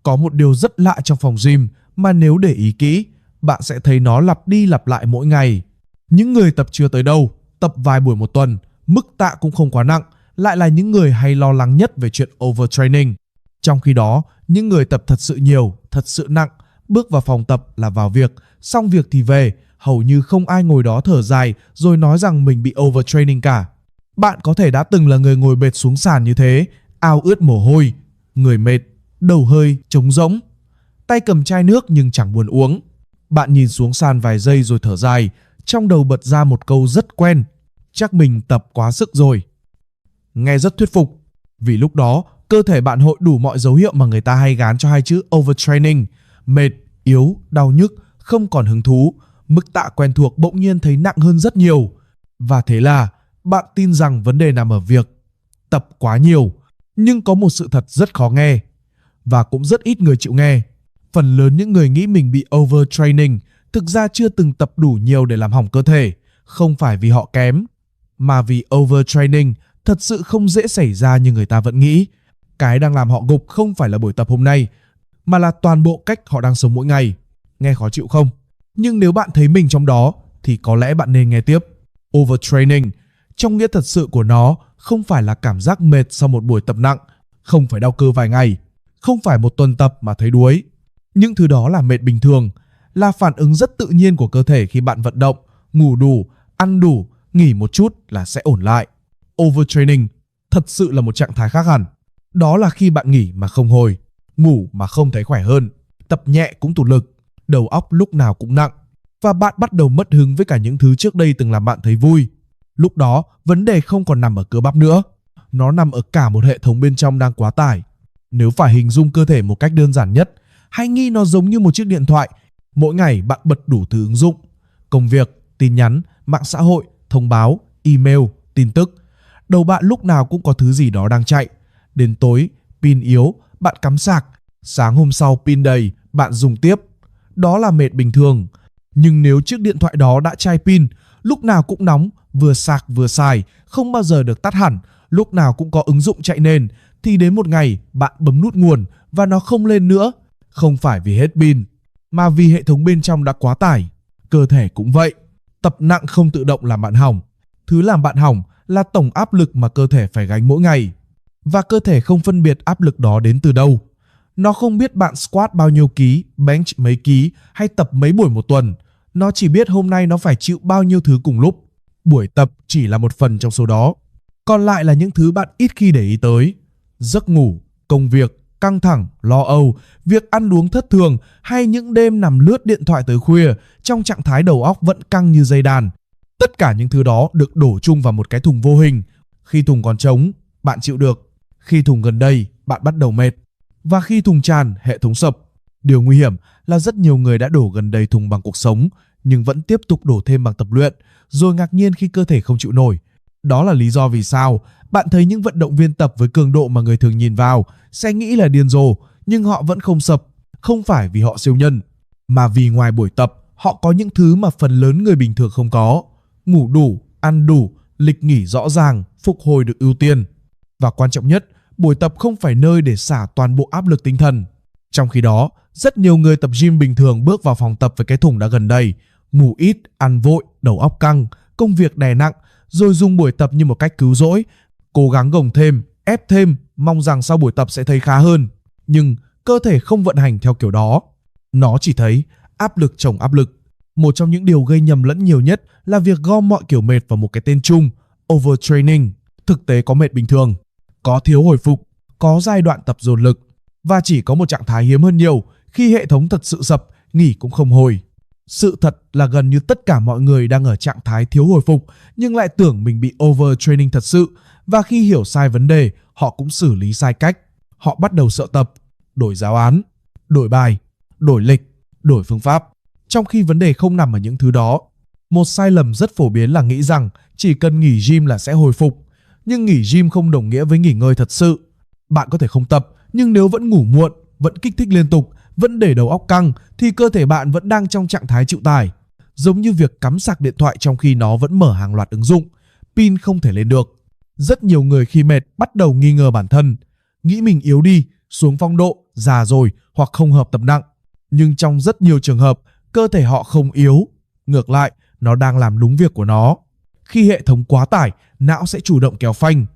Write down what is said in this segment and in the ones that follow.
Có một điều rất lạ trong phòng gym mà nếu để ý kỹ, bạn sẽ thấy nó lặp đi lặp lại mỗi ngày. Những người tập chưa tới đâu, tập vài buổi một tuần, mức tạ cũng không quá nặng, lại là những người hay lo lắng nhất về chuyện overtraining. Trong khi đó, những người tập thật sự nhiều, thật sự nặng, bước vào phòng tập là vào việc, xong việc thì về, hầu như không ai ngồi đó thở dài rồi nói rằng mình bị overtraining cả. Bạn có thể đã từng là người ngồi bệt xuống sàn như thế, ao ướt mồ hôi, người mệt, đầu hơi, trống rỗng, tay cầm chai nước nhưng chẳng buồn uống. Bạn nhìn xuống sàn vài giây rồi thở dài, trong đầu bật ra một câu rất quen: chắc mình tập quá sức rồi. Nghe rất thuyết phục, vì lúc đó cơ thể bạn hội đủ mọi dấu hiệu mà người ta hay gán cho hai chữ overtraining: mệt, yếu, đau nhức, không còn hứng thú. Mức tạ quen thuộc bỗng nhiên thấy nặng hơn rất nhiều. Và thế là bạn tin rằng vấn đề nằm ở việc tập quá nhiều. Nhưng có một sự thật rất khó nghe, và cũng rất ít người chịu nghe. Phần lớn những người nghĩ mình bị overtraining thực ra chưa từng tập đủ nhiều để làm hỏng cơ thể. Không phải vì họ kém, mà vì overtraining thật sự không dễ xảy ra như người ta vẫn nghĩ. Cái đang làm họ gục không phải là buổi tập hôm nay, mà là toàn bộ cách họ đang sống mỗi ngày. Nghe khó chịu không? Nhưng nếu bạn thấy mình trong đó thì có lẽ bạn nên nghe tiếp. Overtraining, trong nghĩa thật sự của nó, không phải là cảm giác mệt sau một buổi tập nặng, không phải đau cơ vài ngày, không phải một tuần tập mà thấy đuối. Những thứ đó là mệt bình thường, là phản ứng rất tự nhiên của cơ thể khi bạn vận động, ngủ đủ, ăn đủ, nghỉ một chút là sẽ ổn lại. Overtraining thật sự là một trạng thái khác hẳn. Đó là khi bạn nghỉ mà không hồi, ngủ mà không thấy khỏe hơn, tập nhẹ cũng tụt lực, đầu óc lúc nào cũng nặng, và bạn bắt đầu mất hứng với cả những thứ trước đây từng làm bạn thấy vui. Lúc đó, vấn đề không còn nằm ở cơ bắp nữa, nó nằm ở cả một hệ thống bên trong đang quá tải. Nếu phải hình dung cơ thể một cách đơn giản nhất, hãy nghĩ nó giống như một chiếc điện thoại. Mỗi ngày bạn bật đủ thứ ứng dụng: công việc, tin nhắn, mạng xã hội, thông báo, email, tin tức. Đầu bạn lúc nào cũng có thứ gì đó đang chạy. Đến tối, pin yếu, bạn cắm sạc. Sáng hôm sau pin đầy, bạn dùng tiếp. Đó là mệt bình thường. Nhưng nếu chiếc điện thoại đó đã chai pin, lúc nào cũng nóng, vừa sạc vừa xài, không bao giờ được tắt hẳn, lúc nào cũng có ứng dụng chạy nền, thì đến một ngày bạn bấm nút nguồn và nó không lên nữa. Không phải vì hết pin, mà vì hệ thống bên trong đã quá tải. Cơ thể cũng vậy. Tập nặng không tự động làm bạn hỏng. Thứ làm bạn hỏng là tổng áp lực mà cơ thể phải gánh mỗi ngày. Và cơ thể không phân biệt áp lực đó đến từ đâu. Nó không biết bạn squat bao nhiêu ký, bench mấy ký hay tập mấy buổi một tuần. Nó chỉ biết hôm nay nó phải chịu bao nhiêu thứ cùng lúc. Buổi tập chỉ là một phần trong số đó. Còn lại là những thứ bạn ít khi để ý tới: giấc ngủ, công việc, căng thẳng, lo âu, việc ăn uống thất thường, hay những đêm nằm lướt điện thoại tới khuya trong trạng thái đầu óc vẫn căng như dây đàn. Tất cả những thứ đó được đổ chung vào một cái thùng vô hình. Khi thùng còn trống, bạn chịu được. Khi thùng gần đây, bạn bắt đầu mệt. Và khi thùng tràn, hệ thống sập. Điều nguy hiểm là rất nhiều người đã đổ gần đầy thùng bằng cuộc sống, nhưng vẫn tiếp tục đổ thêm bằng tập luyện, rồi ngạc nhiên khi cơ thể không chịu nổi. Đó là lý do vì sao bạn thấy những vận động viên tập với cường độ mà người thường nhìn vào sẽ nghĩ là điên rồ, nhưng họ vẫn không sập. Không phải vì họ siêu nhân, mà vì ngoài buổi tập, họ có những thứ mà phần lớn người bình thường không có: ngủ đủ, ăn đủ, lịch nghỉ rõ ràng, phục hồi được ưu tiên. Và quan trọng nhất, buổi tập không phải nơi để xả toàn bộ áp lực tinh thần. Trong khi đó, rất nhiều người tập gym bình thường bước vào phòng tập với cái thùng đã gần đầy: ngủ ít, ăn vội, đầu óc căng, công việc đè nặng, rồi dùng buổi tập như một cách cứu rỗi, cố gắng gồng thêm, ép thêm, mong rằng sau buổi tập sẽ thấy khá hơn. Nhưng cơ thể không vận hành theo kiểu đó. Nó chỉ thấy áp lực chồng áp lực. Một trong những điều gây nhầm lẫn nhiều nhất là việc gom mọi kiểu mệt vào một cái tên chung: overtraining. Thực tế có mệt bình thường, có thiếu hồi phục, có giai đoạn tập dồn lực, và chỉ có một trạng thái hiếm hơn nhiều: khi hệ thống thật sự sập, nghỉ cũng không hồi. Sự thật là gần như tất cả mọi người đang ở trạng thái thiếu hồi phục, nhưng lại tưởng mình bị overtraining thật sự, và khi hiểu sai vấn đề, họ cũng xử lý sai cách. Họ bắt đầu sợ tập, đổi giáo án, đổi bài, đổi lịch, đổi phương pháp, trong khi vấn đề không nằm ở những thứ đó. Một sai lầm rất phổ biến là nghĩ rằng chỉ cần nghỉ gym là sẽ hồi phục. Nhưng nghỉ gym không đồng nghĩa với nghỉ ngơi thật sự. Bạn có thể không tập, nhưng nếu vẫn ngủ muộn, vẫn kích thích liên tục, vẫn để đầu óc căng, thì cơ thể bạn vẫn đang trong trạng thái chịu tải. Giống như việc cắm sạc điện thoại trong khi nó vẫn mở hàng loạt ứng dụng, pin không thể lên được. Rất nhiều người khi mệt bắt đầu nghi ngờ bản thân, nghĩ mình yếu đi, xuống phong độ, già rồi hoặc không hợp tập nặng. Nhưng trong rất nhiều trường hợp, cơ thể họ không yếu. Ngược lại, nó đang làm đúng việc của nó. Khi hệ thống quá tải, não sẽ chủ động kéo phanh.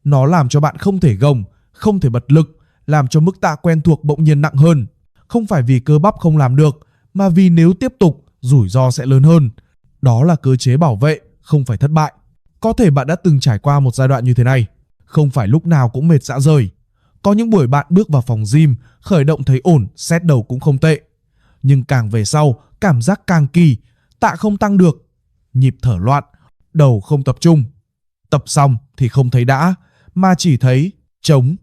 Nó làm cho bạn không thể gồng, không thể bật lực, làm cho mức tạ quen thuộc bỗng nhiên nặng hơn. Không phải vì cơ bắp không làm được, mà vì nếu tiếp tục, rủi ro sẽ lớn hơn. Đó là cơ chế bảo vệ, không phải thất bại. Có thể bạn đã từng trải qua một giai đoạn như thế này. Không phải lúc nào cũng mệt rã rời. Có những buổi bạn bước vào phòng gym, khởi động thấy ổn, set đầu cũng không tệ. Nhưng càng về sau, cảm giác càng kỳ, tạ không tăng được, nhịp thở loạn, đầu không tập trung. Tập xong thì không thấy đã, mà chỉ thấy trống.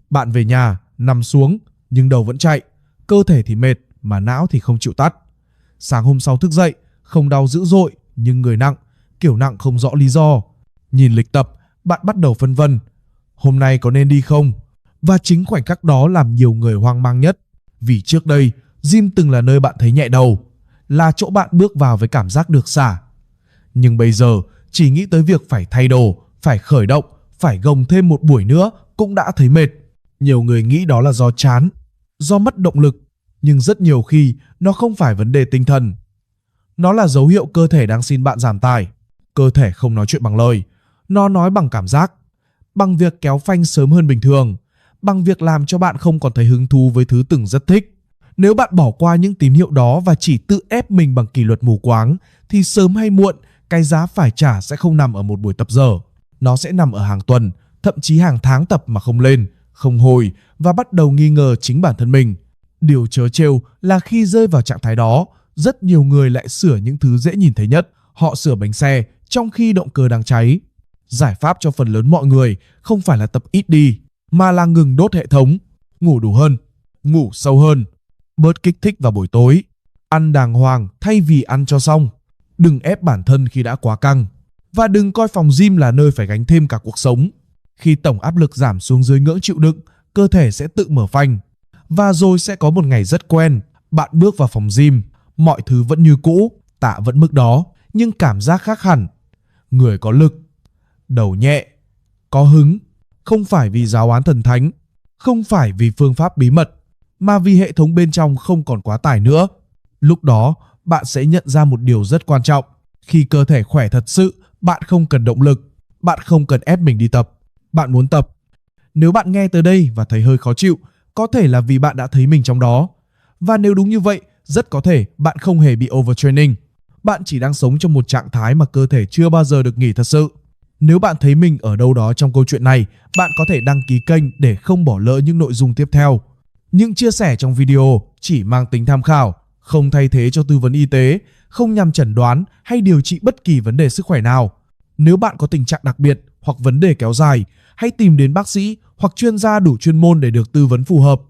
Bạn về nhà, nằm xuống, nhưng đầu vẫn chạy, cơ thể thì mệt, mà não thì không chịu tắt. Sáng hôm sau thức dậy, không đau dữ dội, nhưng người nặng, kiểu nặng không rõ lý do. Nhìn lịch tập, bạn bắt đầu phân vân. Hôm nay có nên đi không? Và chính khoảnh khắc đó làm nhiều người hoang mang nhất. Vì trước đây, gym từng là nơi bạn thấy nhẹ đầu, là chỗ bạn bước vào với cảm giác được xả. Nhưng bây giờ, chỉ nghĩ tới việc phải thay đồ, phải khởi động, phải gồng thêm một buổi nữa cũng đã thấy mệt. Nhiều người nghĩ đó là do chán, do mất động lực. Nhưng rất nhiều khi nó không phải vấn đề tinh thần. Nó là dấu hiệu cơ thể đang xin bạn giảm tải. Cơ thể không nói chuyện bằng lời, nó nói bằng cảm giác, bằng việc kéo phanh sớm hơn bình thường, bằng việc làm cho bạn không còn thấy hứng thú với thứ từng rất thích. Nếu bạn bỏ qua những tín hiệu đó và chỉ tự ép mình bằng kỷ luật mù quáng, thì sớm hay muộn, cái giá phải trả sẽ không nằm ở một buổi tập giờ. Nó sẽ nằm ở hàng tuần, thậm chí hàng tháng tập mà không lên, không hồi và bắt đầu nghi ngờ chính bản thân mình. Điều trớ trêu là khi rơi vào trạng thái đó, rất nhiều người lại sửa những thứ dễ nhìn thấy nhất. Họ sửa bánh xe trong khi động cơ đang cháy. Giải pháp cho phần lớn mọi người không phải là tập ít đi, mà là ngừng đốt hệ thống, ngủ đủ hơn, ngủ sâu hơn, bớt kích thích vào buổi tối, ăn đàng hoàng thay vì ăn cho xong. Đừng ép bản thân khi đã quá căng, và đừng coi phòng gym là nơi phải gánh thêm cả cuộc sống. Khi tổng áp lực giảm xuống dưới ngưỡng chịu đựng, cơ thể sẽ tự mở phanh. Và rồi sẽ có một ngày rất quen, bạn bước vào phòng gym, mọi thứ vẫn như cũ, tạ vẫn mức đó, nhưng cảm giác khác hẳn. Người có lực, đầu nhẹ, có hứng, không phải vì giáo án thần thánh, không phải vì phương pháp bí mật, mà vì hệ thống bên trong không còn quá tải nữa. Lúc đó, bạn sẽ nhận ra một điều rất quan trọng. Khi cơ thể khỏe thật sự, bạn không cần động lực, bạn không cần ép mình đi tập, bạn muốn tập. Nếu bạn nghe tới đây và thấy hơi khó chịu, có thể là vì bạn đã thấy mình trong đó. Và nếu đúng như vậy, rất có thể bạn không hề bị overtraining. Bạn chỉ đang sống trong một trạng thái mà cơ thể chưa bao giờ được nghỉ thật sự. Nếu bạn thấy mình ở đâu đó trong câu chuyện này, bạn có thể đăng ký kênh để không bỏ lỡ những nội dung tiếp theo. Những chia sẻ trong video chỉ mang tính tham khảo, không thay thế cho tư vấn y tế, không nhằm chẩn đoán hay điều trị bất kỳ vấn đề sức khỏe nào. Nếu bạn có tình trạng đặc biệt hoặc vấn đề kéo dài, hãy tìm đến bác sĩ hoặc chuyên gia đủ chuyên môn để được tư vấn phù hợp.